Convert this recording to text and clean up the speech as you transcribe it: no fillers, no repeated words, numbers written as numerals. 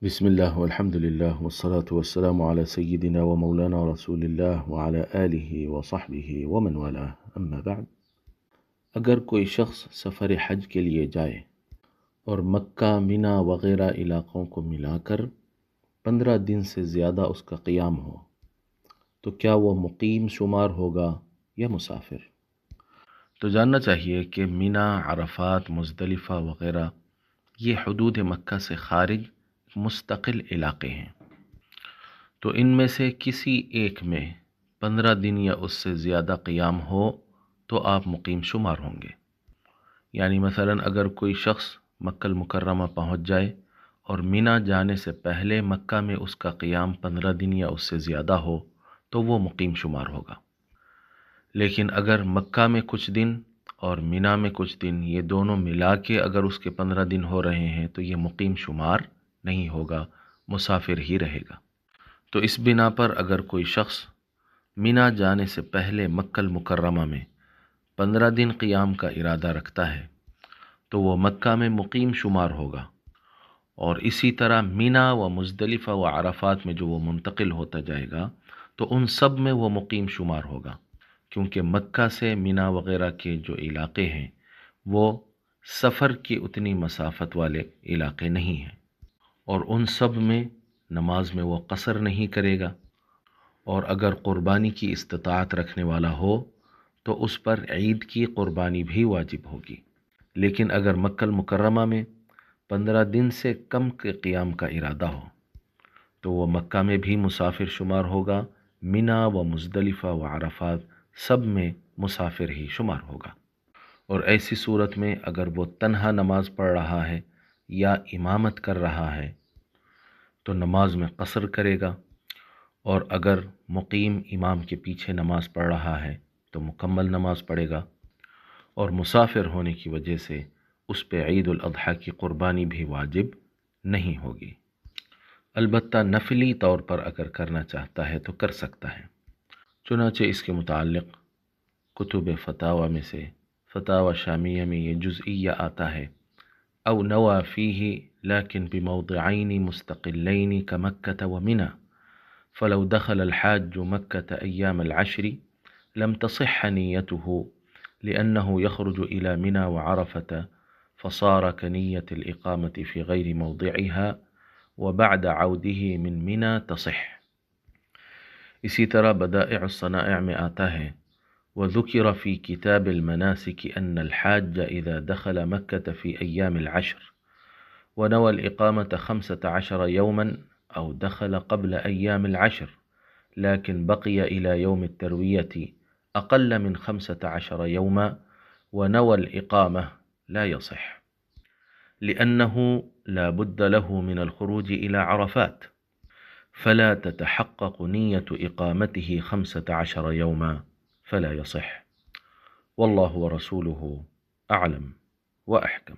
بسم الله والحمد لله والصلاة والسلام على سيدنا ومولانا رسول الله وعلى آله وصحبه ومن والاه اما بعد۔ اگر کوئی شخص سفر حج کے لیے جائے اور مکہ، مینا وغیرہ علاقوں کو ملا کر 15 دن سے زیادہ اس کا قیام ہو تو کیا وہ مقیم شمار ہوگا یا مسافر؟ تو جاننا چاہیے کہ مینا، عرفات، مزدلفہ وغیرہ یہ حدود مکہ سے خارج مستقل علاقے ہیں، تو ان میں سے کسی ایک میں 15 دن یا اس سے زیادہ قیام ہو تو آپ مقیم شمار ہوں گے۔ یعنی مثلا اگر کوئی شخص مکہ المکرمہ پہنچ جائے اور مینا جانے سے پہلے مکہ میں اس کا قیام 15 دن یا اس سے زیادہ ہو تو وہ مقیم شمار ہوگا، لیکن اگر مکہ میں کچھ دن اور مینا میں کچھ دن یہ دونوں ملا کے اگر اس کے 15 دن ہو رہے ہیں تو یہ مقیم شمار نہیں ہوگا، مسافر ہی رہے گا۔ تو اس بنا پر اگر کوئی شخص مینا جانے سے پہلے مکہ المکرمہ میں 15 دن قیام کا ارادہ رکھتا ہے تو وہ مکہ میں مقیم شمار ہوگا، اور اسی طرح مینا و مزدلفہ و عرفات میں جو وہ منتقل ہوتا جائے گا تو ان سب میں وہ مقیم شمار ہوگا، کیونکہ مکہ سے مینا وغیرہ کے جو علاقے ہیں وہ سفر کی اتنی مسافت والے علاقے نہیں ہیں، اور ان سب میں نماز میں وہ قصر نہیں کرے گا، اور اگر قربانی کی استطاعت رکھنے والا ہو تو اس پر عید کی قربانی بھی واجب ہوگی۔ لیکن اگر مکہ المکرمہ میں 15 دن سے کم کے قیام کا ارادہ ہو تو وہ مکہ میں بھی مسافر شمار ہوگا، مینا و مزدلفہ و عرفات سب میں مسافر ہی شمار ہوگا۔ اور ایسی صورت میں اگر وہ تنہا نماز پڑھ رہا ہے یا امامت کر رہا ہے تو نماز میں قصر کرے گا، اور اگر مقیم امام کے پیچھے نماز پڑھ رہا ہے تو مکمل نماز پڑھے گا، اور مسافر ہونے کی وجہ سے اس پہ عید الاضحیٰ کی قربانی بھی واجب نہیں ہوگی۔ البتہ نفلی طور پر اگر کرنا چاہتا ہے تو کر سکتا ہے۔ چنانچہ اس کے متعلق کتب فتاوی میں سے فتاوی شامیہ میں یہ جزئیہ آتا ہے: او نوى فيه لكن بموضعين مستقلين كمكة ومنى، فلو دخل الحاج مكة أيام العشر لم تصح نيته لأنه يخرج إلى منى وعرفة فصار كنية الإقامة في غير موضعها وبعد عوده من منى تصح۔ اسی طرح بدائع الصنائع میں آتا ہے: وذكر في كتاب المناسك أن الحاج إذا دخل مكة في أيام العشر ونوى الإقامة 15 يوما أو دخل قبل أيام العشر لكن بقي إلى يوم التروية أقل من 15 يوما ونوى الإقامة لا يصح، لأنه لا بد له من الخروج إلى عرفات فلا تتحقق نية إقامته 15 يوما فلا يصح، والله ورسوله أعلم وأحكم۔